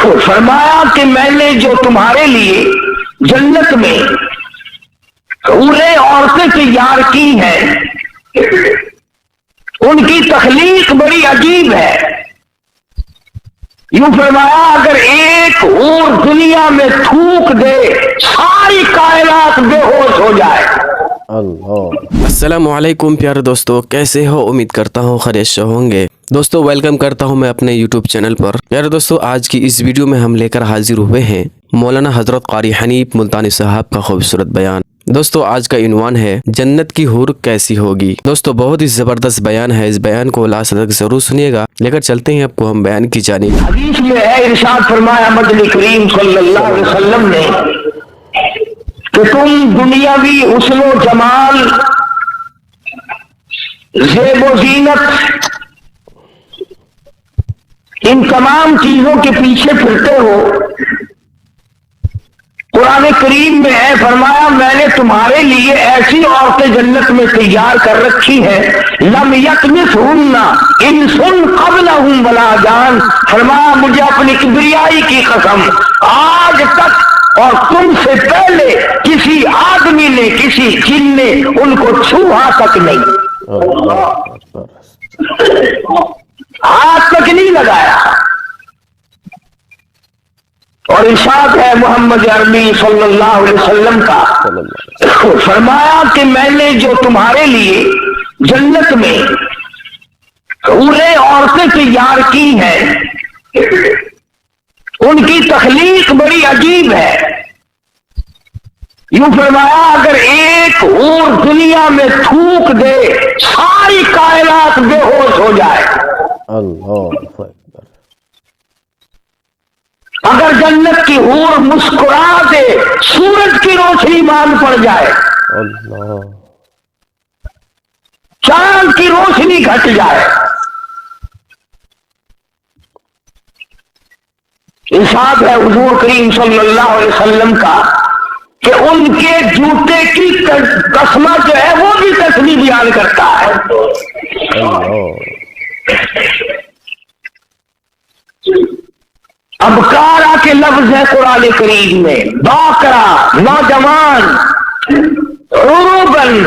تو فرمایا کہ میں نے جو تمہارے لیے جنت میں حوریں عورتیں تیار کی ہیں ان کی تخلیق بڑی عجیب ہے. یوں فرمایا اگر ایک حور دنیا میں تھوک دے ساری کائنات بے ہوش ہو جائے. السلام علیکم پیارے دوستو، کیسے ہو؟ امید کرتا ہوں خیریت سے ہوں گے. دوستو ویلکم کرتا ہوں میں اپنے یوٹیوب چینل پر. پیارے دوستو آج کی اس ویڈیو میں ہم لے کر حاضر ہوئے ہیں مولانا حضرت قاری حنیف ملتانی صاحب کا خوبصورت بیان. دوستو آج کا عنوان ہے جنت کی حور کیسی ہوگی. دوستو بہت ہی زبردست بیان ہے، اس بیان کو لاسٹ تک ضرور سنیے گا. لے کر چلتے ہیں آپ کو ہم بیان کی جانب. حدیث میں ہے، ارشاد فرمایا مدنی کریم صلی اللہ علیہ وسلم نے کہ تم دنیاوی حسن و جمال، زیب و زینت، ان تمام چیزوں کے پیچھے پھرتے ہو. قرآن کریم میں ہے، فرمایا میں نے تمہارے لیے ایسی عورتیں جنت میں تیار کر رکھی ہیں لم یطمثہن انس قبلہم ولا جان. فرمایا مجھے اپنی کبریائی کی قسم، آج تک اور تم سے پہلے کسی آدمی نے، کسی جن نے ان کو چھوا تک نہیں، ہاتھ تک نہیں لگایا. اور ارشاد ہے محمد عربی صلی اللہ علیہ وسلم کا، فرمایا کہ میں نے جو تمہارے لیے جنت میں حوریں عورتیں تیار کی ہیں ان کی تخلیق بڑی عجیب ہے. یوں فرمایا اگر ایک حور دنیا میں تھوک دے ساری کائنات بے ہوش ہو جائے. اگر جنت کی حور مسکرا دے سورج کی روشنی مان پڑ جائے، چاند کی روشنی گھٹ جائے. ارشاد ہے حضور کریم صلی اللہ علیہ وسلم کا کہ ان کے جوتے کی قسمہ جو ہے وہ بھی تسبیح بیان کرتا ہے. ابکارا کے لفظ ہے قرآن کریم میں، باکرا نوجوان، عروبن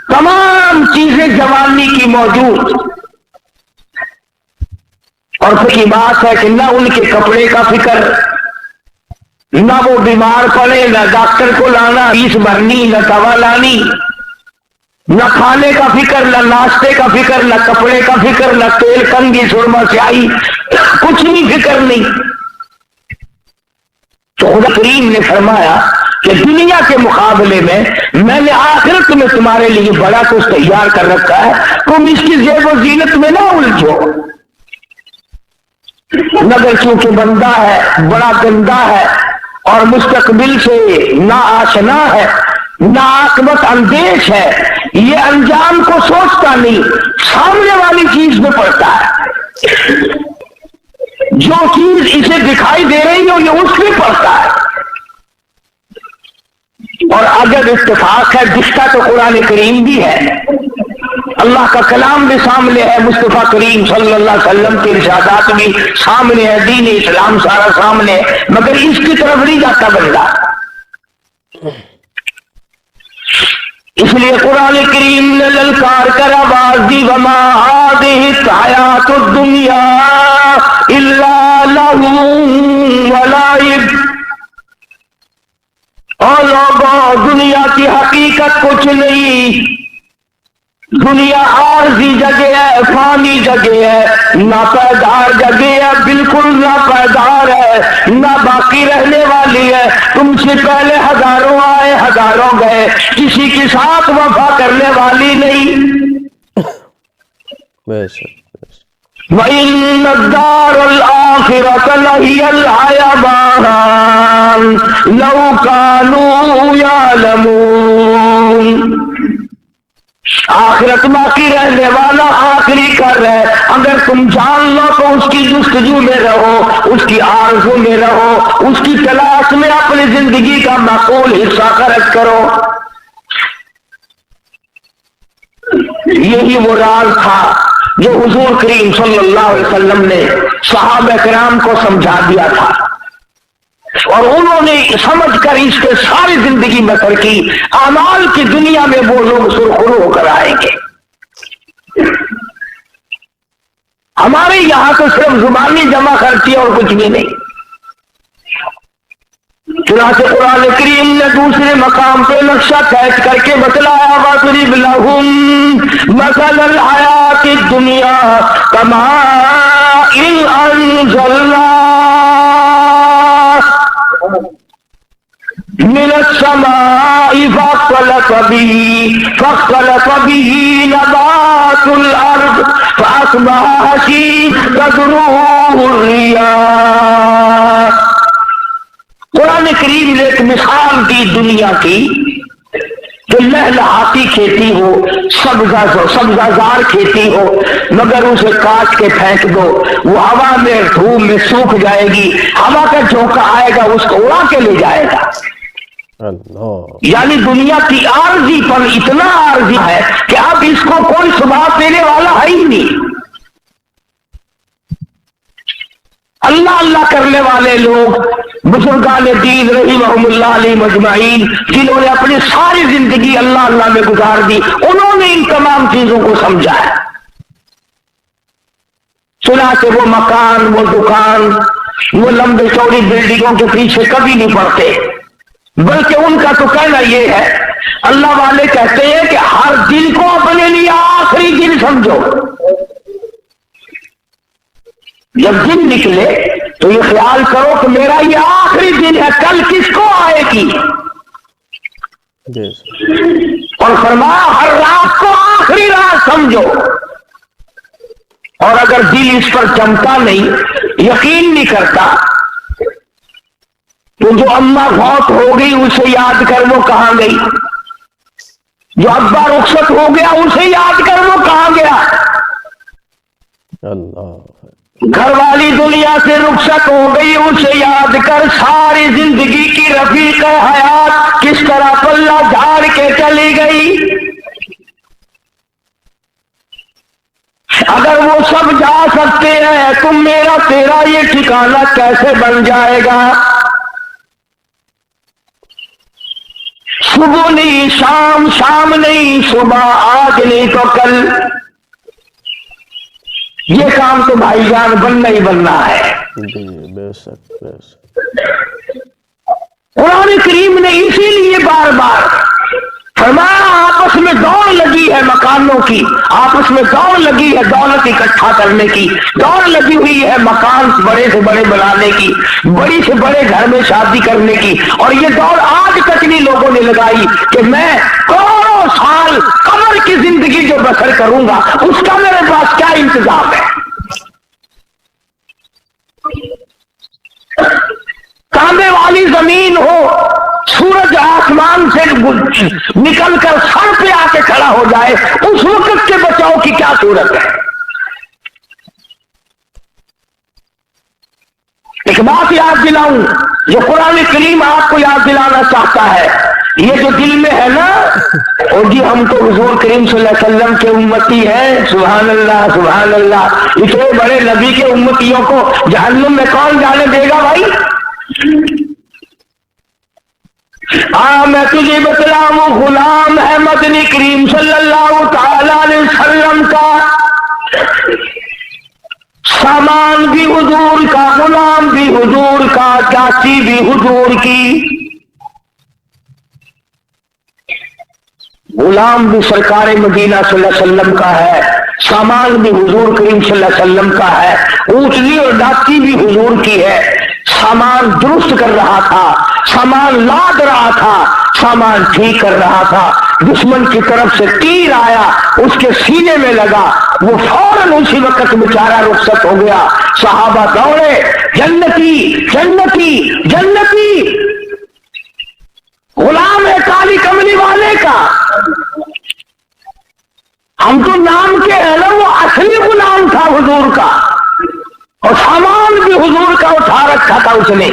تمام چیزیں جوانی کی موجود. اور پھر کی بات ہے کہ نہ ان کے کپڑے کا فکر، نہ وہ بیمار پڑے، نہ ڈاکٹر کو لانا، فیس بھرنی، نہ دوا لانی، نہ کھانے کا فکر، نہ ناشتے کا فکر، نہ کپڑے کا فکر، نہ تیل کنگھی سرما سیاہی، کچھ بھی فکر نہیں. تو خدا کریم نے فرمایا کہ دنیا کے مقابلے میں نے آخرت میں تمہارے لیے بڑا کچھ تیار کر رکھا ہے، تم اس کی زیب و زینت میں نہ الجھو. مگر چونکہ بندہ ہے بڑا گندا ہے اور مستقبل سے نا آشنا ہے، نا عاقبت اندیش ہے، یہ انجام کو سوچتا نہیں، سامنے والی چیز میں پڑتا ہے. جو چیز اسے دکھائی دے رہی ہو یہ اس میں پڑتا ہے. اور اگر اتفاق ہے، دکھتا تو قرآن کریم بھی ہے، اللہ کا کلام بھی سامنے ہے، مصطفیٰ کریم صلی اللہ علیہ وسلم کے ارشادات بھی سامنے ہے، دین اسلام سارا سامنے ہے، مگر اس کی طرف نہیں جاتا بندہ. اس لیے قرآن کریم نے للکار کر آواز دی، وما هذه الحیات الدنیا الا لہو ولعب. اور لوگوں دنیا کی حقیقت کچھ نہیں، دنیا عارضی جگہ ہے، فانی جگہ ہے، ناپائیدار جگہ ہے، بالکل ناپائیدار ہے، نہ باقی رہنے والی ہے. تم سے پہلے ہزاروں آئے ہزاروں گئے، کسی کے ساتھ وفا کرنے والی نہیں. وَإِنَّ الدَّارَ الْآخِرَةَ لَهِيَ الْحَيَوَانُ لَوْ كَانُوا يَعْلَمُونَ. آخرت باقی رہنے والا آخری کر ہے، اگر تم جان لو تو اس کی جستجو میں رہو، اس کی آرزو میں رہو، اس کی تلاش میں اپنی زندگی کا معقول حصہ خرچ کرو. یہی وہ راز تھا جو حضور کریم صلی اللہ علیہ وسلم نے صحابہ کرام کو سمجھا دیا تھا. और उन्होंने समझकर इस पे सारी जिंदगी बसर की। अमाल की दुनिया में वो लोग सुरखरू होकर आएंगे। हमारे यहां तो सिर्फ जुबानी जमा करती है और कुछ भी नहीं। चुनाचे कुरान करीम ने दूसरे मकाम पे नक्शा खींच करके बतलाया, वज़रिब लहुम मसलल हयाति दुनिया कमाइन अंज़लना मिनस समाई फख्तलत बिही नबातुल अर्द फअस्बहा हशीदन तज़रुहु रियाह। कुरान करीम ने एक मिसाल दी दुनिया की, जो लहलहाती खेती हो, सब्जाजार खेती हो, मगर उसे काट के फेंक दो, वो हवा में धूप में सूख जाएगी। हवा का झोंका आएगा उसको उड़ा के ले जाएगा। यानी दुनिया की आर्जी पर इतना आर्जी है कि अब इसको कोई सुबह देने वाला है ही नहीं। अल्लाह अल्लाह करने वाले लोग, बुजुर्गाने दीन रहीमहुमुल्लाह अलैहिम अजमाइन, जिन्होंने अपनी सारी जिंदगी अल्लाह अल्लाह में गुजार दी, उन्होंने इन तमाम चीजों को समझा है। सुना कि वो मकान, वो दुकान, वो लंबे चौड़ी बिल्डिंगों के पीछे कभी नहीं पड़ते, बल्कि उनका तो कहना ये है, अल्लाह वाले कहते हैं कि हर दिन को अपने लिए आखिरी दिन समझो। जब दिन निकले तो ये ख्याल करो कि मेरा ये आखिरी दिन है, कल किसको आएगी। और फरमाया हर रात को आखिरी रात समझो। और अगर दिल इस पर जमता नहीं, यकीन नहीं करता, तो जो अम्मा फौत हो गई उसे याद कर वो कहां गई, जो अब्बा रुखसत हो गया उसे याद कर वो कहां गया। घर वाली दुनिया से रुखसत हो गई उसे याद कर, सारी जिंदगी की रफीक हयात किस तरह पल्ला झाड़ के चली गई। अगर वो सब जा सकते हैं तो मेरा तेरा ये ठिकाना कैसे बन जाएगा। सुबह नहीं शाम, शाम नहीं सुबह, आज नहीं तो कल, ये काम तो भाईजान बनना ही बनना है। बेशक बेशक। कुरान करीम ने इसीलिए बार बार फरमाया, आपस में दौड़ लगी है मकानों की, आपस में दौड़ लगी है दौलत इकट्ठा करने की, दौड़ लगी हुई है मकान बड़े से बड़े बनाने की, बड़ी से बड़े घर में शादी करने की। और ये दौड़ आज तक नहीं लोगों ने लगाई कि मैं करोड़ों साल कब्र की जिंदगी जो बसर करूंगा उसका मेरे पास क्या इंतजाम है। तांबे वाली जमीन हो, सूरज आसमान से निकलकर सर पे आके खड़ा हो जाए, उस वक्त के बचाव की क्या सूरत है। एक बात याद दिलाऊं जो कुरान करीम आपको याद दिलाना चाहता है, ये जो दिल में है ना, और जी हम तो हुजूर करीम सल्लल्लाहु अलैहि वसल्लम के उम्मती हैं, सुभान अल्लाह सुभान अल्लाह। इतने बड़े नबी के उम्मतियों को जहन्नुम में कौन जाने देगा भाई। मैं तुझे बतलाऊं, गुलाम है मदनी करीम सल्लल्लाहु तआला अलैहि वसल्लम का, सामान भी हुजूर का, गुलाम भी हुजूर का, चाची भी हुजूर की। गुलाम भी सरकार मदीना सल्लल्लाहु अलैहि वसल्लम का है, सामान भी हुजूर करीम सल्लल्लाहु अलैहि वसल्लम का है, ऊँटनी और डाकी भी हुजूर की है। सामान दुरुस्त कर रहा था, सामान लाद रहा था, सामान ठीक कर रहा था। दुश्मन की तरफ से तीर आया, उसके सीने में लगा, वो फौरन उसी वक्त बेचारा रुखसत हो गया। सहाबा दौड़े, जन्नती जन्नती जन्नती, गुलाम है काली कमली वाले का। हम तो नाम के है ना, वो असली गुलाम था हुजूर का, और सामान भी हुजूर का उठा रखा था उसने,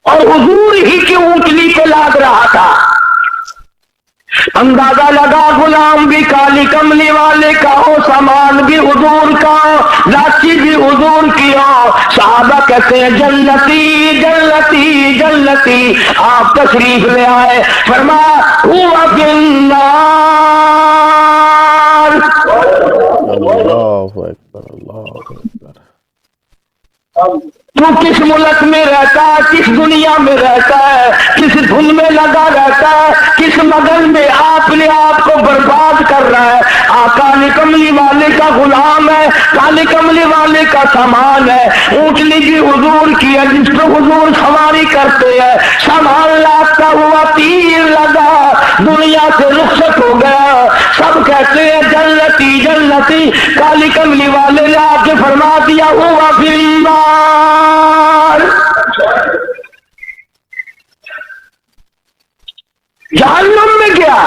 और हुजूर ही की ऊँटनी पे लाद रहा था। अंदाजा लगा गुलाम भी काली कमली वाले का हो, सामान भी हुजूर का हो, लाची भी हुजूर की हो। साहबा कहते हैं जन्नती जन्नती जन्नती। आप तशरीफ ले आए, फरमाया हुआ बिन्नार। अल्लाहु अकबर, अल्लाहु अकबर। तू किस मुल्क में रहता है, किस दुनिया में रहता है, किस धुन में लगा रहता है, किस मगन में अपने आप को बर्बाद कर रहा है। काली कमली वाले का गुलाम है, काली कमली वाले का सामान है। ऊँटनी भी हुजूर की है, जिस पर हुजूर सवारी करते हैं। सामान लाता हुआ तीर लगा, दुनिया से रुखसत हो गया। सब कहते हैं जन्नती जन्नती। काली कमली वाले ने आके फरमा दिया हुआ फिल्मार, जहन्नुम में गया।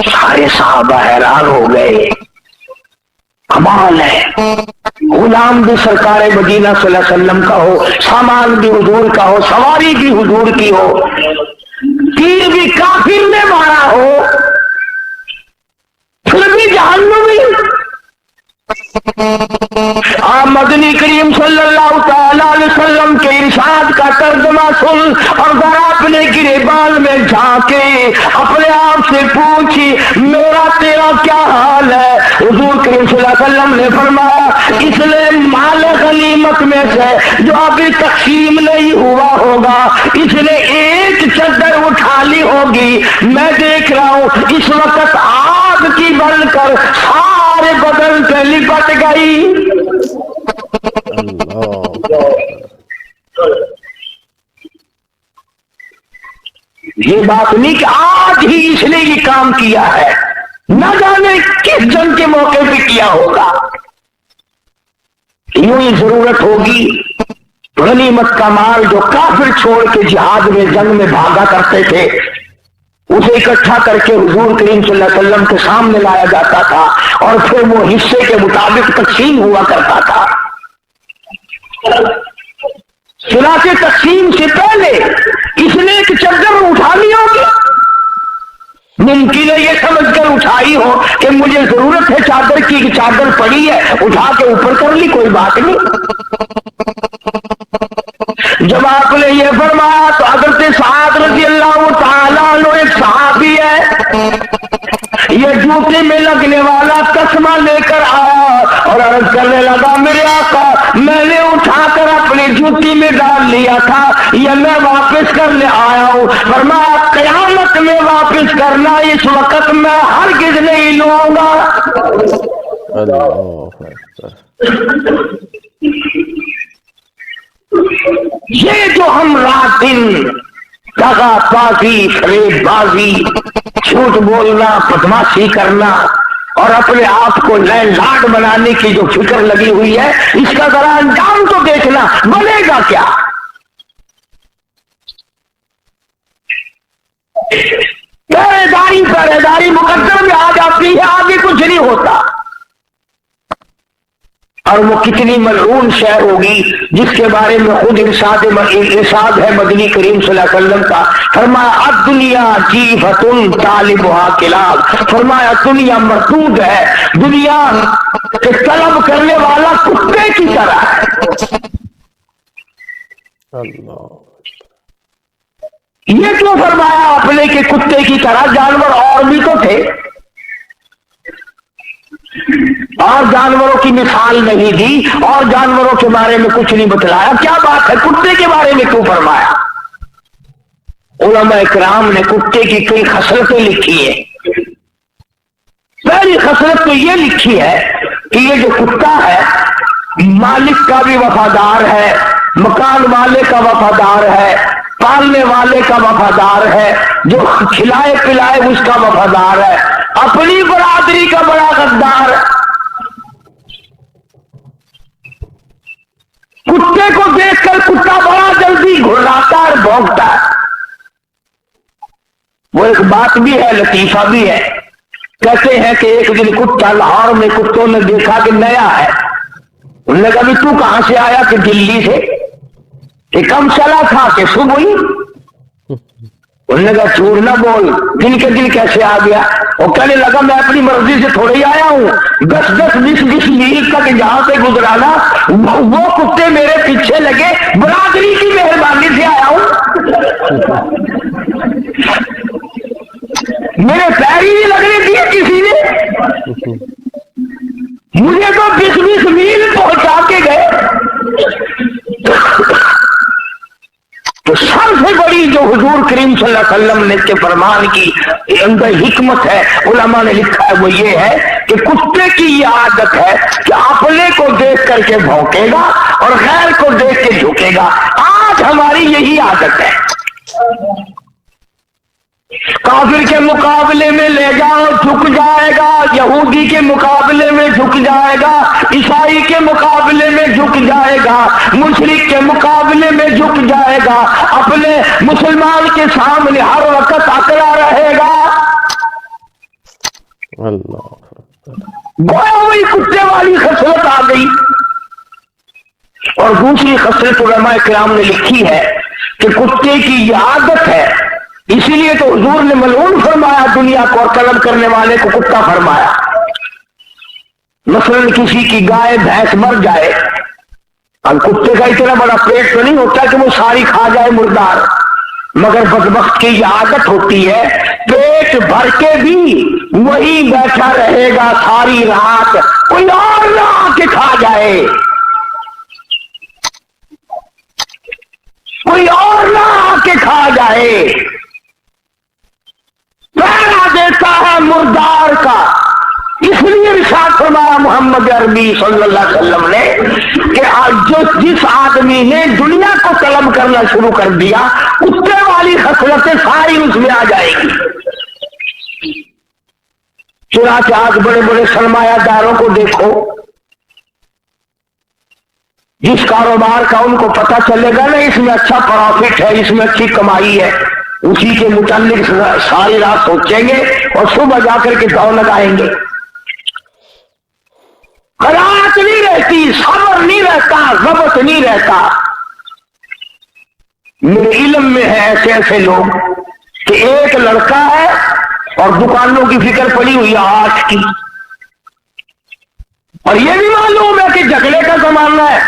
सारे साहबा हैरान हो गए, कमाल है। गुलाम भी सरकार मदीना सल्लल्लाहु अलैहि वसल्लम का हो, सामान भी हुजूर का हो, सवारी भी हुजूर की हो, तीर भी काफिर ने मारा हो, फिर भी जहन्नुमी। आप मदनी करीम सल्लल्लाहु अलैहि वसल्लम के इरशाद का तर्जुमा सुन और जरा अपने गिरेबान में झांके, अपने आप से पूछी मेरा तेरा क्या हाल है। हुजूर करीम सल्लल्लाहु अलैहि वसल्लम ने फरमाया इसलिए माल गनीमत में से जो अभी तकसीम नहीं हुआ होगा, इसने एक चद्दर उठा ली होगी। मैं देख रहा हूं इस वक्त आग की बनकर सारे बदन से लिपट गई। ये बात नहीं कि आज ही इसने ये काम किया है, न जाने किस जंग के मौके पे किया होगा। यूं ही जरूरत होगी गनीमत का माल जो काफिर छोड़ के जिहाद में जंग में भागा करते थे, उसे इकट्ठा करके हुजूर करीम सल्लल्लाहु अलैहि वसल्लम के सामने लाया जाता था और फिर वो हिस्से के मुताबिक तकसीम हुआ करता था। सुना के तकसीम से पहले इसने एक चद्दर उठा ली होगी। मुमकिन है ये समझकर उठाई हो कि मुझे जरूरत है चादर की, चादर पड़ी है उठा के ऊपर कर ली, कोई बात नहीं। जब आपने ये फरमाया तो हज़रत साद रज़ियल्लाहु ताला अन्हु एक सहाबी है, ये जूते में लगने वाला तस्मा लेकर आया और अर्ज करने लगा मेरे आका मैंने उठाकर अपनी जूती में डाल लिया था, ये मैं वापस करने आया हूँ। फरमाया कयामत में वापस करना, इस वक्त मैं हरगिज़ नहीं लूंगा। ये जो हम रात दिन दगाबाजी, फरेबबाजी, झूठ बोलना, बदमाशी करना और अपने आप को नए लाड बनाने की जो फिक्र लगी हुई है, इसका जरा अंजाम तो देखना, बनेगा क्या। पहरेदारी मुकद्दर में आ जाती है, आगे कुछ नहीं होता। और वो कितनी मलऊन शय होगी जिसके बारे में खुद इरशाद है मदनी करीम सल्लल्लाहु अलैहि वसल्लम का। फरमाया अद्दुनिया जीफतुन तालिबुहा किलाब, फरमाया दुनिया मरदूद है, दुनिया के तलब करने वाला कुत्ते की तरह है। ये क्यों फरमाया आपने कि कुत्ते की तरह? जानवर और भी तो थे, और जानवरों की मिसाल नहीं दी और जानवरों के बारे में कुछ नहीं बतलाया। क्या बात है, कुत्ते के बारे में क्यों फरमाया? उलमा इकराम ने कुत्ते की कई खसलतें लिखी है। पहली खसलत तो ये लिखी है कि ये जो कुत्ता है मालिक का भी वफादार है, मकान वाले का वफादार है, पालने वाले का वफादार है, जो खिलाए पिलाए उसका वफादार है, अपनी बरादरी का बड़ा गद्दार है। कुत्ते को देखकर कुत्ता बड़ा जल्दी घुर्राता और भौंकता है। वो एक बात भी है, लतीफा भी है। कहते हैं कि एक दिन कुत्ता लाहौर में कुत्तों ने देखा कि नया है। उन्होंने कहा तू कहां से आया? कि दिल्ली से। कि कम चला था? कि सुबह ही। उन्होंने कहा झूठ ना बोल, दिन के दिन कैसे आ गया? वो कहने लगा मैं अपनी मर्जी से थोड़े ही आया हूँ, 10-10, 20-20 मील तक जहां से गुजराना वो कुत्ते मेरे पीछे लगे, बरादरी की मेहरबानी से आया हूँ। मेरे पैर ही नहीं लगने दिए किसी ने, मुझे तो 20-20 मील पहुंचा के गए। तो सबसे बड़ी जो हुजूर करीम सल्लल्लाहु अलैहि वसल्लम ने के फरमान की अंदर हिकमत है, उलमा ने लिखा है, वो ये है कि कुत्ते की ये आदत है कि अपने को देख करके भौंकेगा और गैर को देख के झुकेगा। आज हमारी यही आदत है, काफिर के मुकाबले में ले जाओ झुक जाएगा, यहूदी के मुकाबले में झुक जाएगा, ईसाई के मुकाबले में झुक जाएगा, मुशरिक के मुकाबले में झुक जाएगा, अपने मुसलमान के सामने हर वक्त अकड़ा रहेगा। गोया वही कुत्ते वाली खसलत आ गई। और दूसरी खसलत उलमा किराम ने लिखी है कि कुत्ते की यह आदत है, इसीलिए तो हुजूर ने मलऊन फरमाया दुनिया को, और तलब करने वाले को कुत्ता फरमाया। मसलन किसी की गाय भैंस मर जाए, अब कुत्ते का इतना बड़ा पेट तो नहीं होता कि वो सारी खा जाए मुर्दार, मगर बदबख्त की ये आदत होती है, पेट भर के भी वही बैठा रहेगा सारी रात, कोई और ना आके खा जाए, कोई और ना आके खा जाए। पहरा देता है मुर्दार का। इसलिए इरशाद फरमाया मोहम्मद अरबी सल्लल्लाहु अलैहि वसल्लम ने कि आज जिस आदमी ने दुनिया को तलब करना शुरू कर दिया, कुत्ते वाली खसलतें सारी उसमें आ जाएगी। चुनांचे आज बड़े बड़े सरमायादारों को देखो, जिस कारोबार का उनको पता चलेगा ना इसमें अच्छा प्रॉफिट है, इसमें अच्छी कमाई है, उसी के मुतालिक सारी रात सोचेंगे और सुबह जाकर के दौड़ लगाएंगे। रात नहीं रहती, सब्र नहीं रहता, ज़ब्त नहीं रहता। मेरे इल्म में है ऐसे ऐसे लोग कि एक लड़का है और दुकानों की फिक्र पड़ी हुई है 8 की, और ये भी मालूम है कि झगड़े का जमाना है,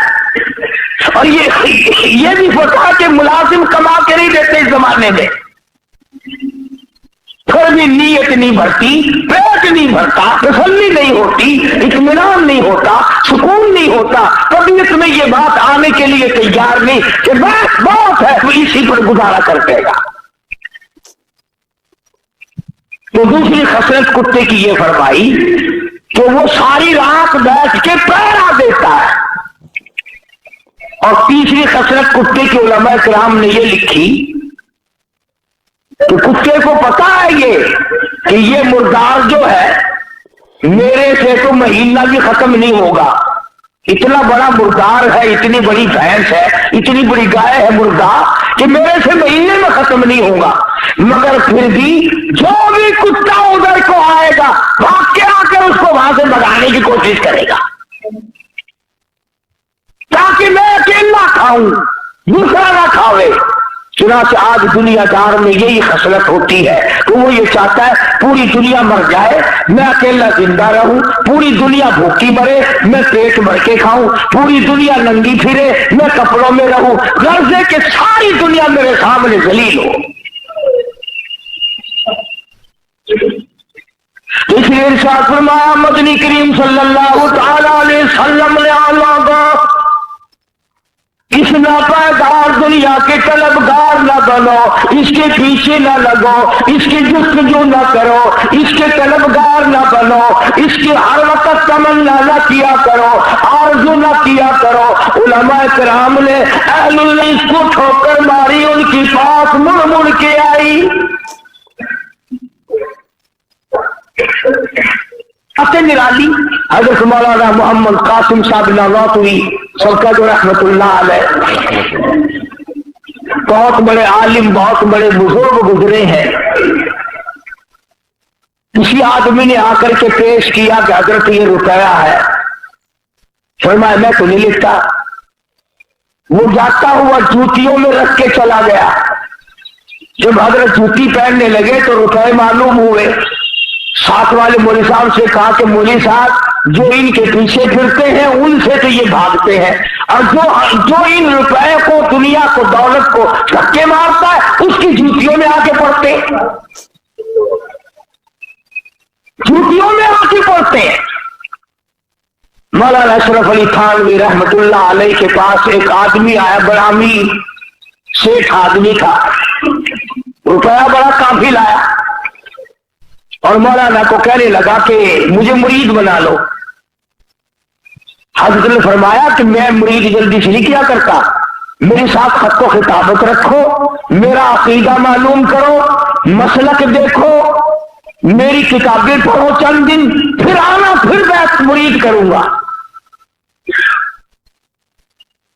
और ये भी पता कि मुलाजिम कमा के नहीं देते इस जमाने में, फिर भी नीयत नहीं भरती, पेट नहीं भरता, तसल्ली नहीं होती, इत्मीनान नहीं होता, सुकून नहीं होता, तबीयत में ये बात आने के लिए तैयार नहीं कि बस बहुत है, तो इसी पर गुजारा कर देगा। तो दूसरी खसलत कुत्ते की ये फरमाई कि वो सारी रात बैठ के पहरा देता है। और तीसरी खसलत कुत्ते के उलमा किराम ने ये लिखी कि कुत्ते को पता है कि ये मुर्दार जो है मेरे से तो महीना भी खत्म नहीं होगा, इतना बड़ा मुर्दार है, इतनी बड़ी भैंस है, इतनी बड़ी गाय है मुर्दार कि मेरे से महीने में खत्म नहीं होगा, मगर फिर भी जो भी कुत्ता उधर को आएगा भाग के आकर उसको वहां से भगाने की कोशिश करेगा ताकि मैं अकेला खाऊं, दूसरा ना खावे। चुनांचे आज दुनियादार में यही खसलत होती है तो वो ये चाहता है पूरी दुनिया मर जाए, मैं अकेला जिंदा रहूं, पूरी दुनिया भूखी मरे, मैं पेट भर के खाऊं, पूरी दुनिया नंगी फिरे, मैं कपड़ों में रहूं, गर्ज है कि सारी दुनिया मेरे सामने जलील हो। इसलिए इरशाद फरमाया मदनी करीम सल्लल्लाहु तआला अलैहि वसल्लम ने आला इस नापायदार दुनिया के तलबगार न बनो, इसके पीछे न लगो, इसकी जुस्तजू न करो, इसके तलबगार न बनो, इसकी हर वक्त तमन्ना न किया करो, आरज़ू न किया करो। उलमा किराम ने अहलुल इसको ठोकर मारी, उनकी पास मुड़ मुड़ के आई। अते निराली हजरत मौलाना मोहम्मद कासिम साहब नानौतवी सबका जो रहमतुल्लाह अलैह, बहुत बड़े आलिम, बहुत बड़े बुजुर्ग गुजरे हैं। किसी आदमी ने आकर के पेश किया कि हजरत ये रुपया है, फरमाया मैं तो नहीं लिखता। वो जाता हुआ जूतियों में रख के चला गया, जब हजरत जूती पहनने लगे तो रुपए मालूम हुए। साथ वाले मौली साहब से कहा कि मौली साहब जो इनके पीछे फिरते हैं उनसे तो ये भागते हैं, और जो इन रुपए को, दुनिया को, दौलत को धक्के मारता है उसकी जूतियों में आके पड़ते, जूतियों में आके पड़ते हैं। मौलाना अशरफ अली थानवी रहमतुल्लाह अलैह के पास एक आदमी आया, बड़ा अमीर सेठ आदमी था, रुपया बड़ा काफी लाया, और मौलाना को कहने लगा कि मुझे मुरीद बना लो। हजरत ने फरमाया कि मैं मुरीद जल्दी से नहीं किया करता, मेरे साथ खत को खिताबत रखो, मेरा अकीदा मालूम करो, मसलक देखो, मेरी किताबें पढ़ो चंद दिन, फिर आना, फिर मैं मुरीद करूंगा।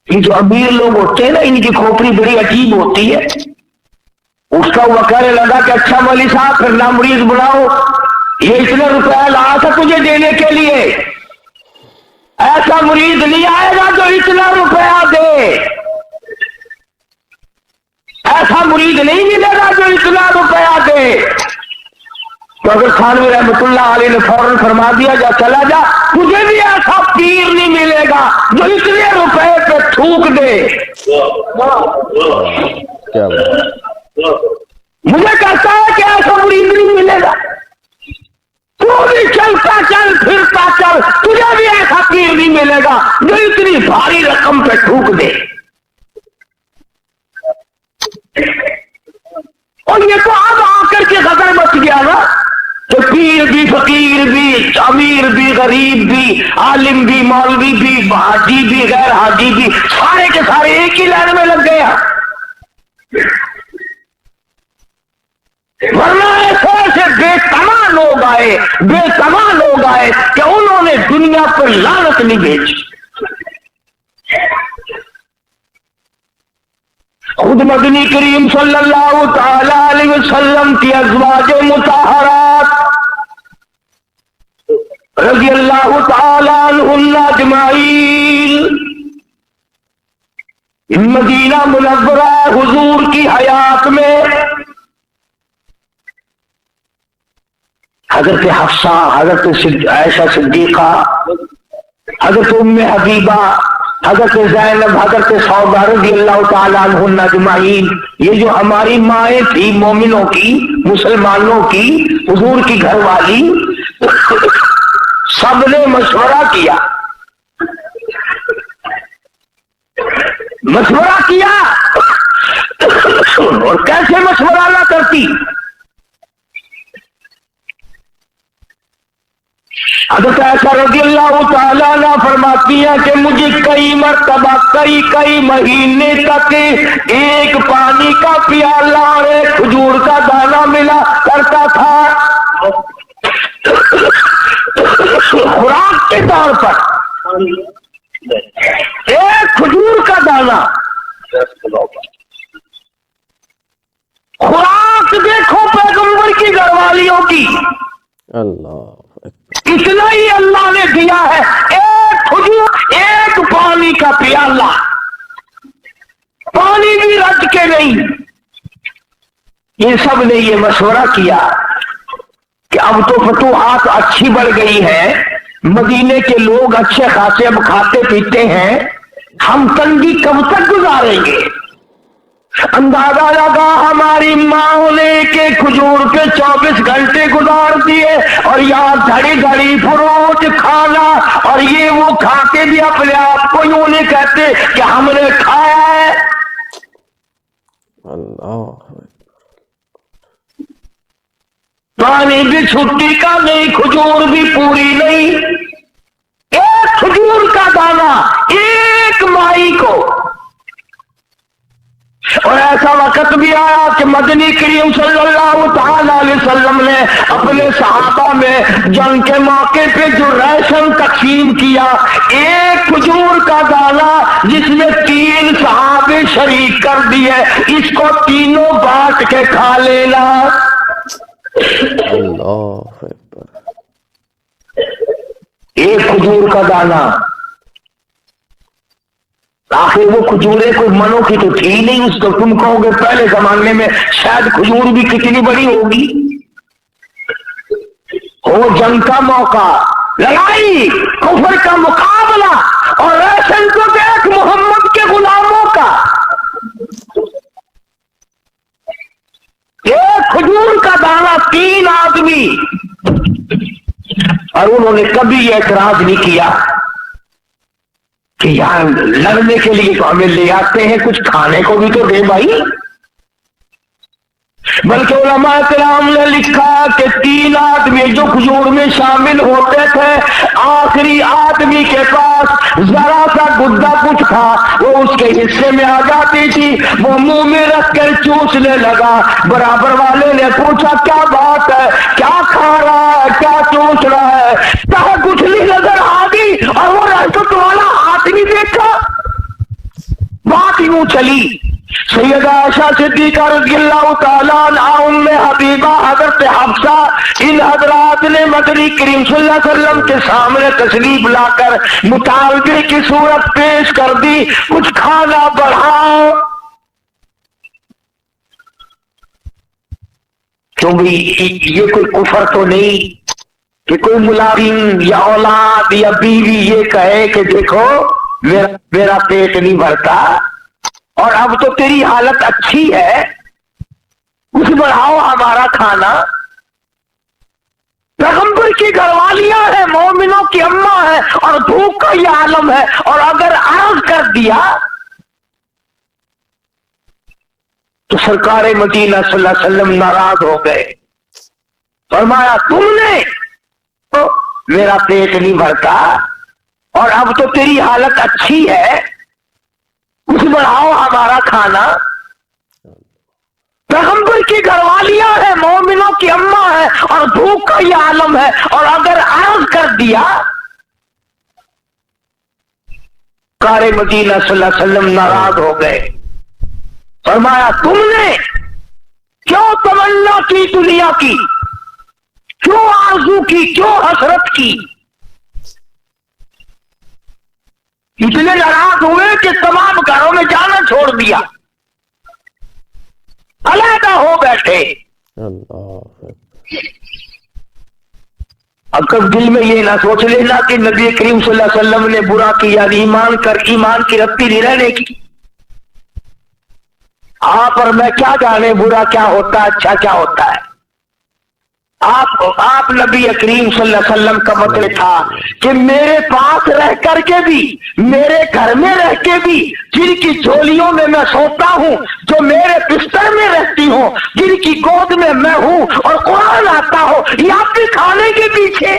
ये जो अमीर लोग होते हैं ना, इनकी खोपड़ी बड़ी अजीब होती है। उसका वो कहने लगा कि अच्छा मौली साहब फिर ना मुरीद बुलाओ, ये इतने रुपया लाया था तुझे देने के लिए, ऐसा मुरीद नहीं आएगा जो इतना रुपया दे, ऐसा मुरीद नहीं मिलेगा जो इतना रुपया दे। तो अगर थानवी रहमतुल्लाह अलैह ने फौरन फरमा दिया, जा चला जा, तुझे भी ऐसा पीर नहीं मिलेगा जो इतने रुपए पे थूक दे। क्या बात। मुझे कहता है कि ऐसा मुरीद नहीं मिलेगा, तू भी चलता चल, फिरता चल, तुझे भी ऐसा पीर नहीं मिलेगा जो इतनी भारी रकम पे थूक दे। और ये तो अब आकर के गदर मच गया ना, तो पीर भी, फकीर भी, अमीर भी, गरीब भी, आलिम भी, मौलवी भी, हाजी भी, गैर हाजी भी, सारे के सारे एक ही लाइन में लग गया। वरना ऐसे ऐसे बेतमा लोग आए कि उन्होंने दुनिया पर लानत नहीं भेजी। खुद मदनी करीम सल्लल्लाहु ताला अलैहि वसल्लम की अज़वाजे मुताहरात रज़ियल्लाहु ताला अन्हुन्ना अजमाइन मदीना मुनव्वरा हुजूर की हयात में हजरत हफ्सा, हजरत आयशा सिद्दीका, हजरत उम्मे हबीबा, हजरत ज़ैनब, हजरत सौदा रज़ियल्लाहु ताला अन्हुन्ना अजमाइन, ये जो हमारी माएँ थी मोमिनों की, मुसलमानों की, हुजूर की घरवाली, सबने मशवरा किया, और कैसे मशवरा ना करती। हज़रत आयशा रज़ियल्लाहु ताला अन्हा फरमाती है कि मुझे कई मरतबा कई महीने तक एक पानी का प्याला और एक खजूर का दाना मिला करता था खुराक के तौर पर। एक खजूर का दाना खुराक, देखो पैगंबर की घरवालियों की, अल्लाह इतना ही अल्लाह ने दिया है। एक खजूर, एक पानी का प्याला, पानी भी रज के नहीं। ये सब ने ये मशवरा किया कि अब तो फतूहात अच्छी बढ़ गई है, मदीने के लोग अच्छे खासे अब खाते पीते हैं, हम तंगी कब तक गुजारेंगे। अंदाजा लगा हमारी माँ ने के खजूर के 24 घंटे गुजार दिए, और यहाँ घड़ी घड़ी फरोज खाना, और ये वो खा के भी अपने आप को यूं नहीं कहते कि हमने खाया है। अल्लाह पानी भी छुट्टी का नहीं, खजूर भी पूरी नहीं, एक खजूर का दाना एक माई को। और ऐसा वक्त भी आया कि मदनी करीम सल्लल्लाहु ताला अलैहि वसल्लम ने अपने सहाबा में जंग के मौके पे जो राशन तकसीम किया, एक खजूर का दाना जिसमें 3 सहाबे शरीक कर दिए, इसको तीनों बांट के खा लेना। अल्लाह अकबर। एक खजूर का दाना आखिर वो खजूरें कोई मनो की तो थी नहीं, उसको तुम कहोगे पहले जमाने में शायद खजूर भी कितनी बड़ी होगी। हो जंग का मौका, लड़ाई, कुफर का मुकाबला, और रोशन को देख मोहम्मद के गुलामों का। एक खजूर का दाना 3 आदमी, और उन्होंने कभी एतराज नहीं किया कि यार लड़ने के लिए तो हमें ले आते हैं, कुछ खाने को भी तो दे भाई। बल्कि उलमा किराम ने लिखा कि 3 आदमी जो खजूर में शामिल होते थे, आखिरी आदमी के पास जरा सा गुद्दा कुछ था, वो उसके हिस्से में आ जाती थी, वो मुंह में रखकर चूसने लगा। बराबर वाले ने पूछा क्या बात है, क्या खा रहा है, क्या चूस रहा है? कहा कुछ नहीं, नजर आ गई, और वो रहमत वाला हाथ नहीं देखा। बात यूं चली, सैयदा आयशा सिद्दीका रज़ियल्लाहु ताला अन्हा, उम्मे हबीबा, हज़रत हफ्सा, इन हजरात ने मदनी करीम सल्लल्लाहु अलैहि वसल्लम के सामने तशरीफ लाकर मुतालबे की सूरत पेश कर दी, कुछ खाना बढ़ाओ। क्यों भी ये कोई कुफर तो नहीं कि कोई मुलाजिम या औलाद या बीवी ये कहे कि देखो मेरा पेट नहीं भरता और अब तो तेरी हालत अच्छी है, कुछ बढ़ाओ हमारा खाना। पैगंबर की घरवालियां हैं, मोमिनों की अम्मा है, और भूख का यह आलम है, और अगर अर्ज कर दिया तो सरकार मदीना सल्लल्लाहु अलैहि वसल्लम नाराज हो गए। फरमाया तुमने तो मेरा पेट नहीं भरता और अब तो तेरी हालत अच्छी है, कुछ बढ़ाओ हमारा खाना। पैगंबर की घरवालियां हैं, मोमिनों की अम्मा है, और भूख का यह आलम है, और अगर अर्ज कर दिया सरकार मदीना सल्लल्लाहु अलैहि वसल्लम नाराज हो गए। फरमाया तुमने क्यों तमन्ना की दुनिया की, क्यों आरज़ू की, क्यों हसरत की? इतने नाराज हुए कि तमाम घरों में जाना छोड़ दिया, अलहदा हो बैठे। अब कब दिल में ये ना सोच लेना कि नबी करीम सल्लल्लाहु अलैहि वसल्लम ने बुरा किया, ईमान कर ईमान की रत्ती नहीं रहने की। आप और मैं क्या जाने बुरा क्या होता है, अच्छा क्या होता है। आप नबी करीम सल्लल्लाहु अलैहि वसल्लम का मतलब था कि मेरे पास रह करके भी, मेरे घर में रह के भी, जिनकी झोलियों में मैं सोता हूँ, जो मेरे बिस्तर में रहती हूँ, जिनकी गोद में मैं हूँ और कुरान आता हो, ये आपके खाने के पीछे।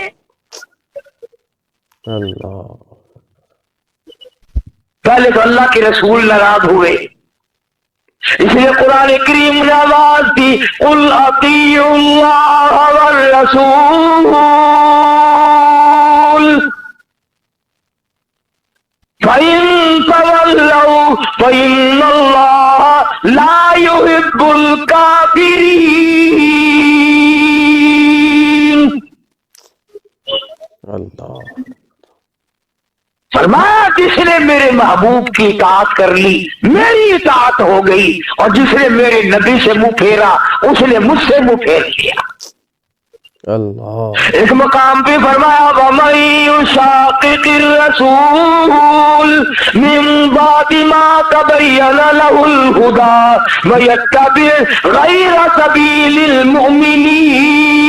पहले तो अल्लाह के रसूल नाराज हुए, इसलिए कुरान करीम ने आवाज दी, कुल अतीउल्लाह वर रसूल फ़इन तवल्लौ फ़इन्नल्लाह ला युहिब्बुल काफिरीन। फरमाया जिसने मेरे महबूब की इताअत कर ली, मेरी इताअत हो गई, और जिसने मेरे नबी से मुंह फेरा, उसने मुझसे मुंह फेर लिया। अल्लाह। एक मकाम पे फरमाया वमन युशाक़िक़िर रसूल मिन बादि मा तबय्यन लहुल हुदा व यत्तबि गैर सबीलिल मुमिनीन।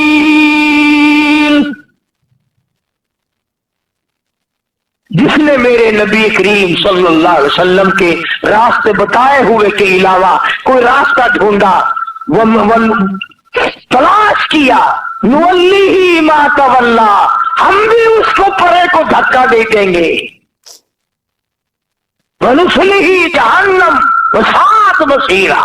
जिसने मेरे नबी करीम सल्लल्लाहु अलैहि वसल्लम के रास्ते बताए हुए के अलावा कोई रास्ता ढूंढा, तलाश किया, नुवल्लिही मा तवल्ला, हम भी उसको परे को धक्का दे देंगे, वनुस्लिही जहन्नम वसाअत मसीरा।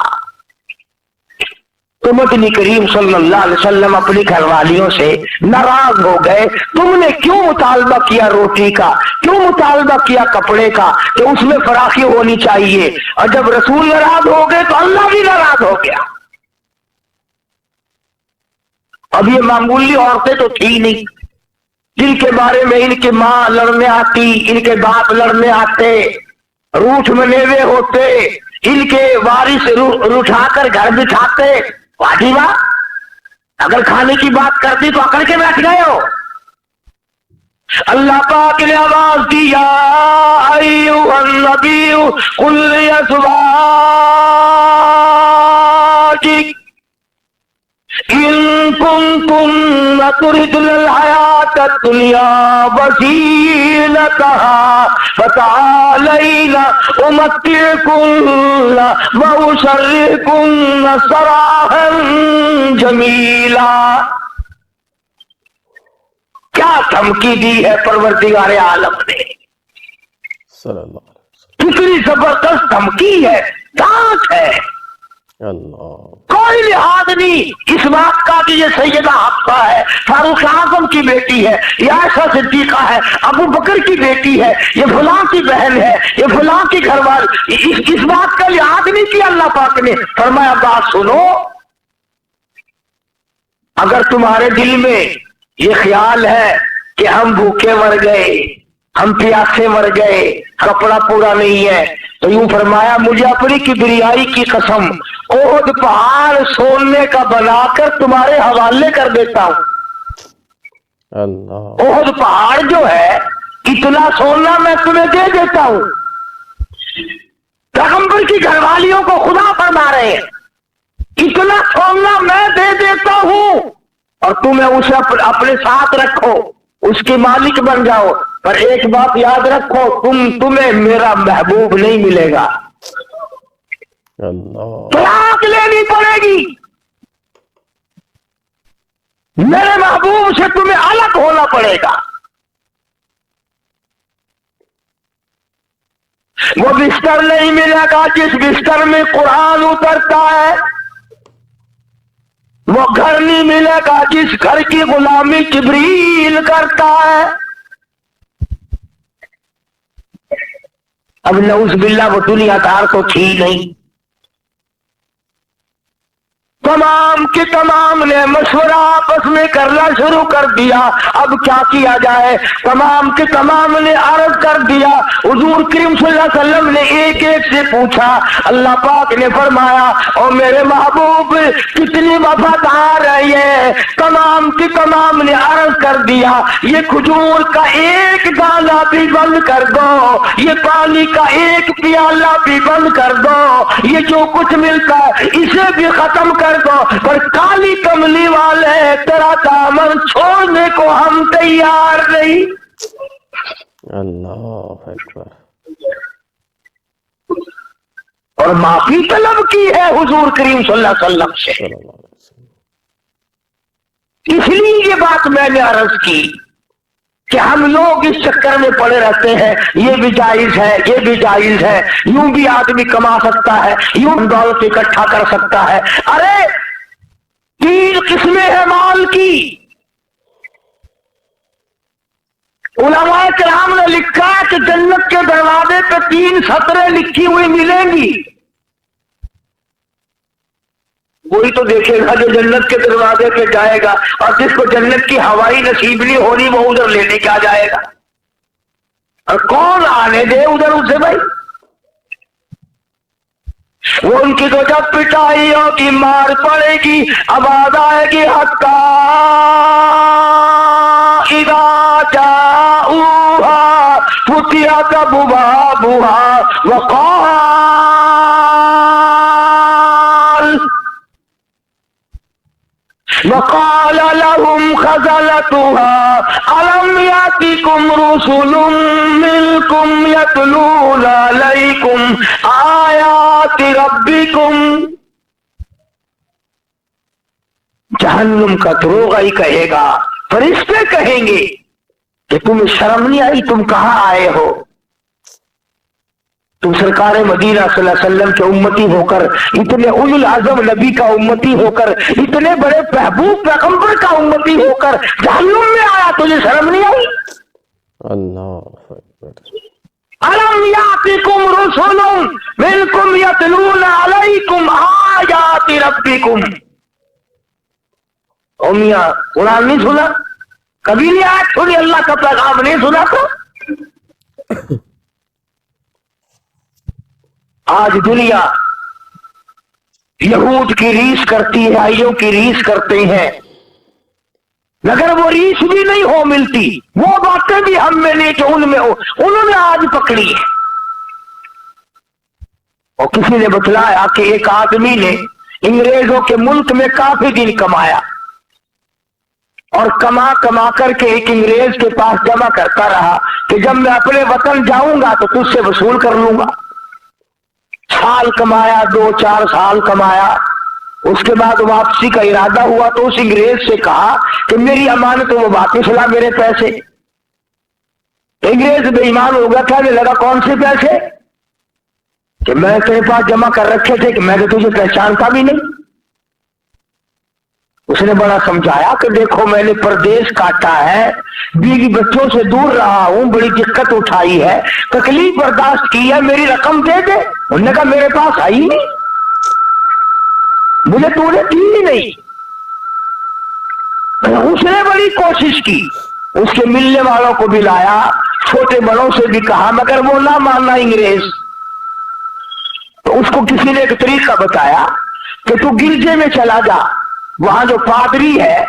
तो मदनी करीम सल्लल्लाहु अलैहि वसल्लम अपनी घरवालियों से नाराज हो गए। तुमने क्यों मुतालबा किया रोटी का, क्यों मुतालबा किया कपड़े का, तो उसमें फराखी होनी चाहिए। और जब रसूल नाराज हो गए तो अल्लाह भी नाराज हो गया। अब ये मामूली औरतें तो थी नहीं, जिनके बारे में इनकी माँ लड़ने आती, इनके बाप लड़ने आते, रूठ मनेवे होते, इनके वारिस रूठाकर घर बिठाते। वाजिबा अगर खाने की बात करती तो अकड़ के बैठ गए हो। अल्लाह पाक ने आवाज दिया, अय्युहन नबी कुल लिअज़वाजिक इन कुंतुम तुरिदुल हयातद दुनिया वज़ीनतहा फतआलैना उमत्तिकुन्ना व उसर्रिकुन्ना सराहन जमीला। क्या धमकी दी है परवरदिगारे आलम ने, सल्लल्लाहु अलैहि कितनी जबरदस्त धमकी है, डांट है। वसल्लम। अल्लाह कोई लिहाज नहीं इस बात का कि ये सैयदा हफ्सा है, फारूक आजम की बेटी है, ये आयशा सिद्दीका है, अबू बकर की बेटी है, ये फलां की बहन है, ये फलां की घरवाली, इस बात का लिहाज नहीं किया अल्लाह पाक ने। फरमाया बात सुनो, अगर तुम्हारे दिल में ये ख्याल है कि हम भूखे मर गए, हम प्यासे मर गए, कपड़ा पूरा नहीं है, तो यूं फरमाया मुझे अपनी किबरियाई की कसम ओहद पहाड़ सोने का बनाकर तुम्हारे हवाले कर देता हूं। अल्लाह ओहद पहाड़ जो है इतना सोना मैं तुम्हें दे देता हूं। पैगंबर की घरवालियों को खुदा फरमा रहे हैं, इतना सोना मैं दे देता हूं और तुम्हें उसे अपने साथ रखो, उसके मालिक बन जाओ। पर एक बात याद रखो, तुम्हें मेरा महबूब नहीं मिलेगा, अल्लाह तलाक लेनी पड़ेगी, मेरे महबूब से तुम्हें अलग होना पड़ेगा। वो बिस्तर नहीं मिलेगा जिस बिस्तर में कुरान उतरता है, वो घर नहीं मिलेगा जिस घर की गुलामी जिब्रील करता है। अब नऊज़ बिल्लाह वो दुनियादार तो थी नहीं। तमाम के तमाम ने मशवरा आपस में करना शुरू कर दिया, अब क्या किया जाए। तमाम के तमाम ने अर्ज कर दिया, हुजूर करीम सल्लल्लाहु अलैहि वसल्लम ने एक एक से पूछा। अल्लाह पाक ने फरमाया, और मेरे महबूब कितनी वफादार है ये। तमाम के तमाम ने अर्ज कर दिया, ये खजूर का एक दाना भी बंद कर दो, ये पानी का एक प्याला भी बंद कर दो, ये जो कुछ मिलता है इसे भी खत्म कर दो, पर काली कमली वाले तेरा दामन छोड़ने को हम तैयार नहीं। अल्लाह अकबर। और माफी तलब की है हुजूर करीम सल्लल्लाहु अलैहि वसल्लम से। सल्लल्लाहु अलैहि वसल्लम। इसलिए ये बात मैंने अर्ज की कि हम लोग इस चक्कर में पड़े रहते हैं, ये भी जायज है, ये भी जायज है, यूं भी आदमी कमा सकता है, यूं दौलत इकट्ठा कर सकता है। अरे 3 किस्में हैं माल की। उलमाए किराम ने लिखा है कि जन्नत के दरवाजे पे 3 सतरें लिखी हुई मिलेंगी। वही तो देखेगा जो जन्नत के दरवाजे पे जाएगा, और जिसको जन्नत की हवाई नसीब नहीं होनी वो उधर लेने क्या जाएगा। और कौन आने दे उधर उसे भाई। वो उनकी तो जब पिटाइयों की मार पड़ेगी, आवाज आएगी हक्का इदा जाऊहा फुतिया बुहा बुहा वक़ाल वक़ाल लहुम खज़नतुहा अलम यातिकुम रुसुलुम मिनकुम यतलूना अलैकुम आयाति रब्बिकुम। जहन्नुम का दरोगा ही कहेगा, फरिश्ते कहेंगे कि तुम्हें शर्म नहीं आई, तुम कहां आए हो। तुम सरकार मदीना सल्लल्लाहु अलैहि वसल्लम के उम्मती होकर, इतने उलुल आज़म नबी का उम्मती होकर, इतने बड़े महबूब पैगंबर का उम्मती होकर जहन्नुम में आया, तुझे शर्म नहीं आई। अल्लाह अकबर। अलम यातिकुम रुसुलुम मिनकुम यतलूना अलैकुम आयाति रब्बिकुम। ओ मियां, कुरान नहीं सुना कभी? नहीं आया सुनी, अल्लाह का पैगाम नहीं सुना तो आज दुनिया यहूद की रीस करती है, ईसाइयों की रीस करते हैं, मगर वो रीस भी नहीं हो मिलती, वो बातें भी हम में नहीं जो उनमें हो, उन्होंने आज पकड़ी है। और किसी ने बतलाया कि एक आदमी ने अंग्रेजों के मुल्क में काफी दिन कमाया और कमा कमा करके एक अंग्रेज के पास जमा करता रहा कि जब मैं अपने वतन जाऊंगा तो तुझसे वसूल कर लूंगा। साल कमाया, 2-4 साल कमाया, उसके बाद वापसी का इरादा हुआ तो उस अंग्रेज से कहा कि मेरी अमानत वो वापिस ला मेरे पैसे। अंग्रेज बेईमान हो गया, कहने लगा कौन से पैसे? कि मैं तेरे पास जमा कर रखे थे कि मैं तो तुझे पहचानता भी नहीं। उसने बड़ा समझाया कि देखो मैंने परदेश काटा है, बीवी बच्चों से दूर रहा हूं, बड़ी दिक्कत उठाई है, तकलीफ बर्दाश्त की है, मेरी रकम दे दे। उन्होंने कहा मेरे पास आई नहीं, मुझे तूने दी ही नहीं। उसने बड़ी कोशिश की, उसके मिलने वालों को भी लाया, छोटे बड़ों से भी कहा, मगर वो ना मानना अंग्रेज। तो उसको किसी ने एक तरीका बताया कि तू गिरजे में चला जा, वहां जो पादरी है,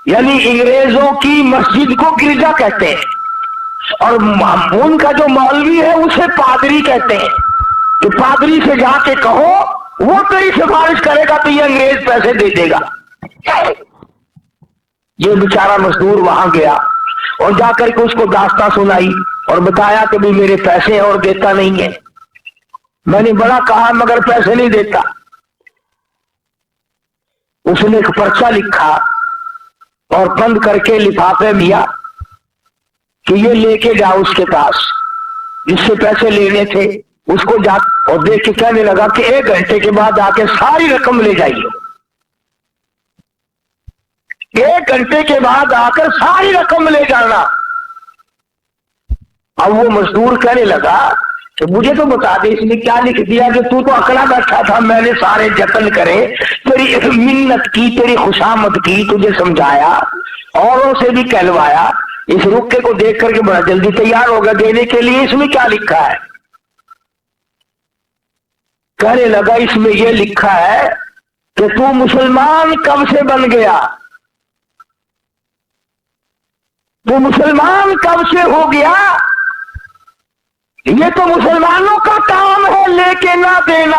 यानी अंग्रेजों की मस्जिद को गिरजा कहते हैं, और उनका जो मौलवी है उसे पादरी कहते हैं। तो पादरी से जाके कहो, वो तेरी सिफारिश करेगा तो ये अंग्रेज पैसे दे देगा। ये बेचारा मजदूर वहां गया और जाकर के उसको दास्तां सुनाई और बताया कि भी मेरे पैसे और देता नहीं है, मैंने बड़ा कहा मगर पैसे नहीं देता। उसने एक पर्चा लिखा और बंद करके लिफाफे में दिया कि ये लेके जाओ उसके पास, जिससे पैसे लेने थे उसको जा, और देख के कहने लगा कि 1 घंटे के बाद आके सारी रकम ले जाइए। 1 घंटे के बाद आकर सारी रकम ले जाना। अब वो मजदूर कहने लगा कि मुझे तो बता दे इसने क्या लिख दिया कि तू तो अकड़ा बैठा था, मैंने सारे जतन करे, तेरी मिन्नत की, तेरी खुशामद की, तुझे समझाया, औरों से भी कहलवाया, इस रुक्के को देख करके बड़ा जल्दी तैयार होगा देने के लिए, इसमें क्या लिखा है? कहने लगा इसमें यह लिखा है कि तू मुसलमान कब से बन गया, तू मुसलमान कब से हो गया, ये तो मुसलमानों का काम है लेके ना देना।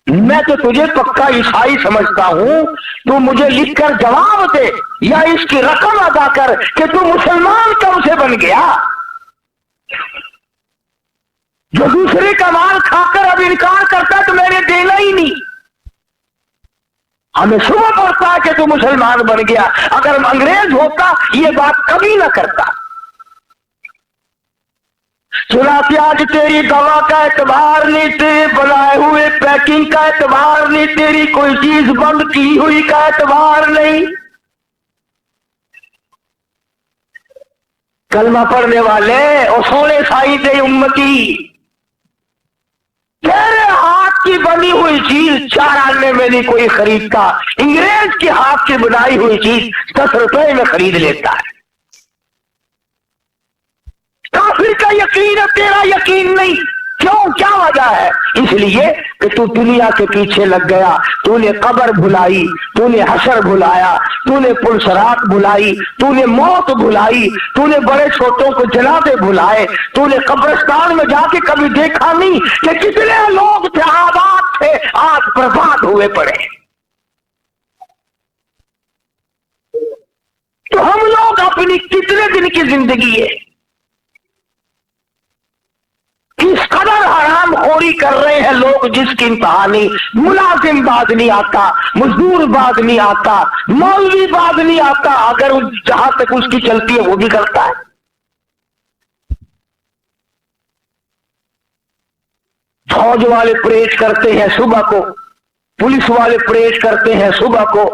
मैं तो तुझे पक्का ईसाई समझता हूं, तू मुझे लिखकर जवाब दे या इसकी रकम अदा कर कि तू मुसलमान कब से बन गया। जो दूसरे का माल खाकर अब इनकार करता तो मैंने देना ही नहीं। हमें सुबह पड़ता है कि तू मुसलमान बन गया, अगर अंग्रेज होता ये बात कभी ना करता। चुनाती आज तेरी दवा का एतबार नहीं, तेरे बनाए हुए पैकिंग का एतबार नहीं, तेरी कोई चीज बंद की हुई का एतबार नहीं। कलमा पढ़ने वाले और सोने साई दे उम्मती, तेरे हाथ की बनी हुई चीज 4 आने में नहीं कोई खरीदता, अंग्रेज के हाथ की बनाई हुई चीज 10 रुपए में खरीद लेता है। काफिर का यकीन है, तेरा यकीन नहीं। क्यों, क्या वजह है? इसलिए कि तू दुनिया के पीछे लग गया, तूने कब्र भुलाई, तूने हशर भुलाया, तूने पुलसरात भुलाई, तूने मौत भुलाई, तूने बड़े छोटों को जनाजे भुलाए, तूने कब्रिस्तान में जाके कभी देखा नहीं कि कितने लोग थे, आबाद थे, आज बर्बाद हुए पड़े। तो हम लोग अपनी कितने दिन की जिंदगी है इस कदर हराम खोरी कर रहे हैं लोग, जिसकी इंतहा नहीं। मुलाजिम बाद नहीं आता, मजदूर बाद नहीं आता, मौलवी बाद नहीं आता, अगर जहां तक उसकी चलती है वो भी करता है। फौज वाले परेड करते हैं सुबह को, पुलिस वाले परेड करते हैं सुबह को,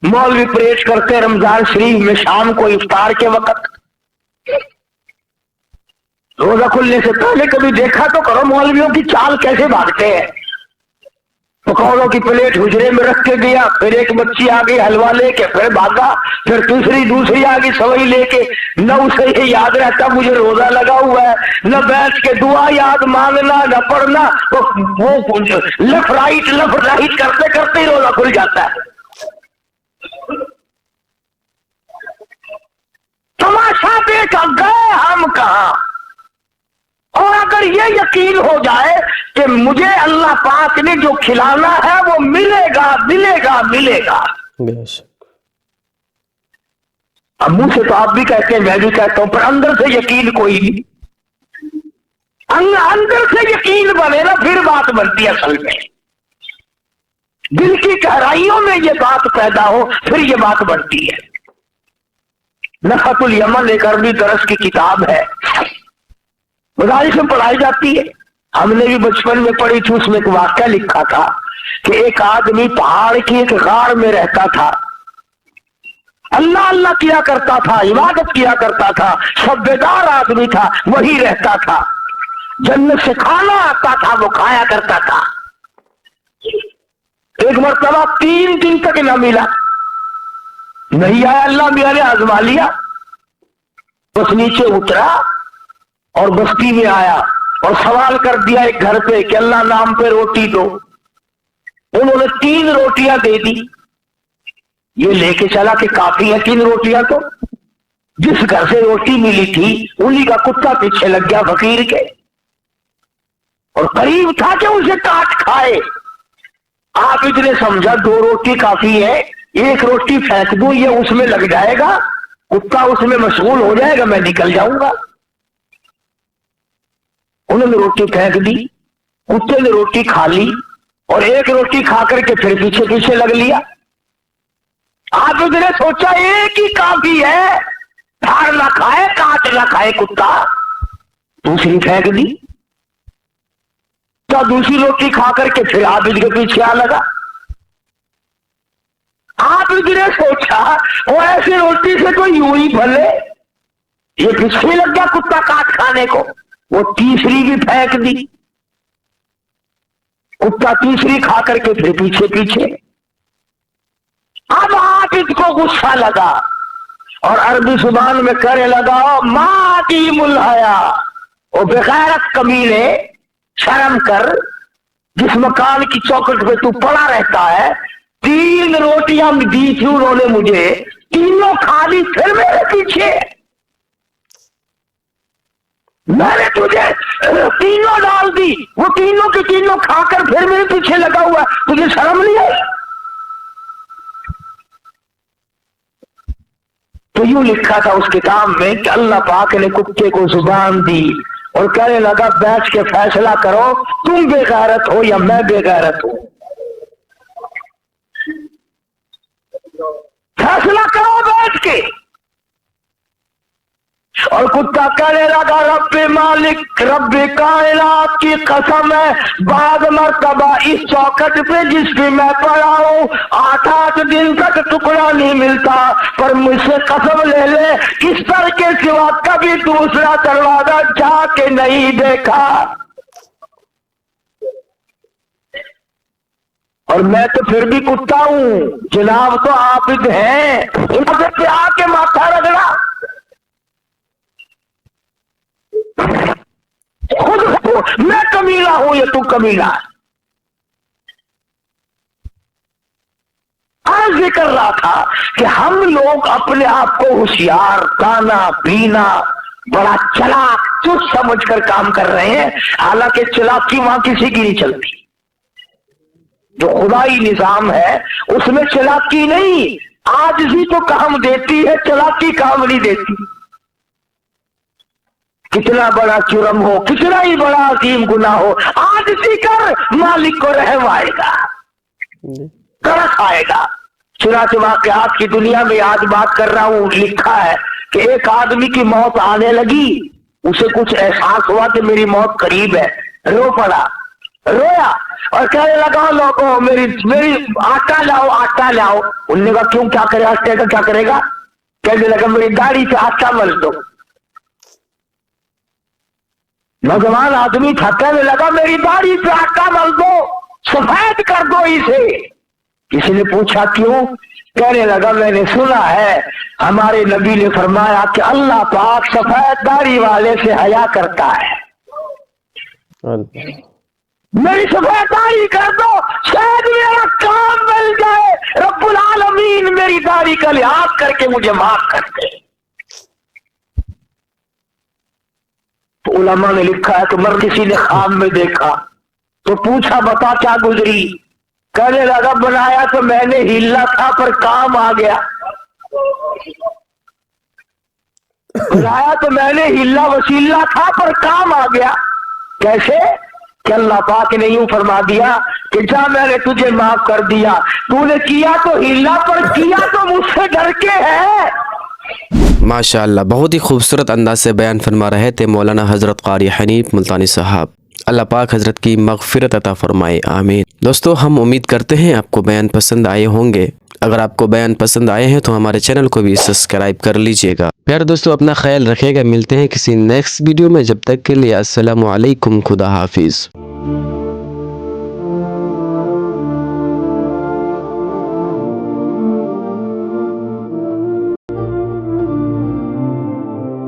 मौलवी परेड करते हैं रमजान शरीफ में शाम को इफ्तार के वक्त। रोजा खुलने से पहले कभी देखा तो करो मौलवियों की चाल कैसे भागते हैं। तो पकौड़ों की प्लेट हुजरे में रख के गया, फिर एक बच्ची आ गई हलवा लेके, फिर भागा, फिर दूसरी आ गई सवई लेके। न उसे ये याद रहता मुझे रोजा लगा हुआ है, न बैठ के दुआ याद मांगना, न पढ़ना, वो लेफ्ट राइट करते करते ही रोजा खुल जाता है। तमाशा देख गए हम कहां। और अगर ये यकीन हो जाए कि मुझे अल्लाह पाक ने जो खिलाना है वो मिलेगा मिलेगा मिलेगा। बेशक। अब मुंह से तो आप भी कहते हैं, मैं भी कहता हूं, पर अंदर से यकीन कोई नहीं। अंदर से यकीन बने ना, फिर बात बनती है। असल में दिल की गहराइयों में ये बात पैदा हो, फिर ये बात बनती है। नफ़तुल यमन एक अरबी दरस की किताब है, मदारिस में पढ़ाई जाती है। हमने भी बचपन में पढ़ी थी। उसमें एक वाक्या लिखा था कि एक आदमी पहाड़ की एक गाड़ में रहता था, अल्लाह अल्लाह किया करता था, इबादत किया करता था, सब्बेदार आदमी था, वही रहता था। जन्नत से खाना आता था, वो खाया करता था। एक मरतबा 3 दिन तक न मिला, नहीं आया, अल्लाह मियां ने आजमा लिया। बस नीचे उतरा और बस्ती में आया और सवाल कर दिया एक घर पे कि अल्लाह नाम पे रोटी दो। उन्होंने 3 रोटियां दे दी। ये लेके चला कि काफी है 3 रोटियां तो। जिस घर से रोटी मिली थी उन्हीं का कुत्ता पीछे लग गया फकीर के, और करीब था कि उसे काट खाए। आप इतने समझा 2 रोटी काफी है, 1 रोटी फेंक दूं, ये उसमें लग जाएगा, कुत्ता उसमें मशगूल हो जाएगा, मैं निकल जाऊंगा। उन्होंने रोटी फेंक दी, कुत्ते ने रोटी खा ली और 1 रोटी खा करके फिर पीछे पीछे लग लिया। आपने सोचा एक ही काफी है, फाड़ ना खाए काट ना खाए कुत्ता। दूसरी फेंक दी, तो दूसरी रोटी खा करके फिर आप इसके पीछे आ लगा। आप ने सोचा वो ऐसी रोटी से तो यूं ही भले, ये पीछे लग गया कुत्ता काट खाने को। वो तीसरी भी फेंक दी, कुत्ता तीसरी खा करके फिर पीछे पीछे। अब आप इसको गुस्सा लगा और अरबी जुबान में करे लगा, माँ की मुलहया, वो बेगैरत कमीने, शर्म कर, जिस मकान की चौखट पे तू पड़ा रहता है। 3 रोटियां दी थी उन्होंने मुझे, तीनों खा ली, फिर मेरे पीछे। मैंने तुझे 3 डाल दी, वो तीनों की तीनों खाकर फिर मेरे पीछे लगा हुआ, तुझे शर्म नहीं आई? तो यूं लिखा था उस किताब में कि अल्लाह पाक ने कुत्ते को जुबान दी और कहने लगा, बैठ के फैसला करो, तुम बेगैरत हो या मैं बेगैरत हूं। फैसला करो बैठ के। और कुत्ता कहने लगा, रब्बे मालिक, रब्बे कायनात की कसम है, बाद मर्तबा इस चौखट पे जिस पे मैं पड़ा हूं 8 दिन तक टुकड़ा नहीं मिलता, पर मुझसे कसम ले ले, इस तरह के सिवा कभी दूसरा दरवाजा जाके नहीं देखा। और मैं तो फिर भी कुत्ता हूं, जनाब तो आप ही हैं। इनसे पे आके माथा रगड़ा, खुद मैं कमीना हूं या तू कमीना है। आज जिक्र रहा था कि हम लोग अपने आप को होशियार, दाना बीना, बड़ा चालाक, चुस्त समझकर काम कर रहे हैं, हालांकि चालाकी वहां किसी की नहीं चलती। जो खुदाई निजाम है उसमें चालाकी नहीं, आजिज़ी तो काम देती है, चालाकी काम नहीं देती। कितना बड़ा जुर्म हो, कितना ही बड़ा अजीम गुनाह हो, आजिज़ी कर, मालिक को रहम आएगा, तरस आएगा। चुनाचे वाक़यात की दुनिया में आज बात कर रहा हूं, लिखा है कि एक आदमी की मौत आने लगी, उसे कुछ एहसास हुआ कि मेरी मौत करीब है, रो पड़ा, रोया और कहने लगा, लोगों मेरी आटा लाओ, आटा लाओ। उन्होंने कहा, क्यों, क्या करेगा, आटे का क्या करेगा? कहने लगा, मेरी दाढ़ी पे आटा मल दो। नौजवान आदमी था, कहने लगा, मेरी दाढ़ी पे आटा मल दो, सफेद कर दो इसे। किसी ने पूछा क्यों? कहने लगा मैंने सुना है हमारे नबी ने फरमाया कि अल्लाह पाक सफेद दाढ़ी वाले से हया करता है। अल्लाह मेरी सफेद दाढ़ी कर दो, शायद मेरा काम मिल जाए, रब्बुल आलमीन मेरी दाढ़ी का लिहाज करके मुझे माफ कर दे। तो उलमा ने लिखा है कि मर किसी ने ख्वाब में देखा तो पूछा बता क्या गुजरी? कहने लगा बनाया तो मैंने हिला था पर काम आ गया। बनाया तो मैंने हिला वसीला था पर काम आ गया। कैसे? कि अल्लाह पाक ने यूं फरमा दिया कि जा मैंने तुझे माफ कर दिया, तूने किया तो हिला पर किया तो मुझसे डर के है। माशाअल्लाह, बहुत ही खूबसूरत अंदाज से बयान फरमा रहे थे मौलाना हज़रत क़ारी हनीफ मुल्तानी साहब। अल्लाह पाक हज़रत की मग़फ़िरत अता फ़रमाए, आमीन। दोस्तों, हम उम्मीद करते हैं आपको बयान पसंद आए होंगे। अगर आपको बयान पसंद आए हैं तो हमारे चैनल को भी सब्सक्राइब कर लीजिएगा। प्यारे दोस्तों, अपना ख्याल रखिएगा। मिलते हैं किसी नेक्स्ट वीडियो में। जब तक के लिए अस्सलामु अलैकुम, खुदा हाफिज़।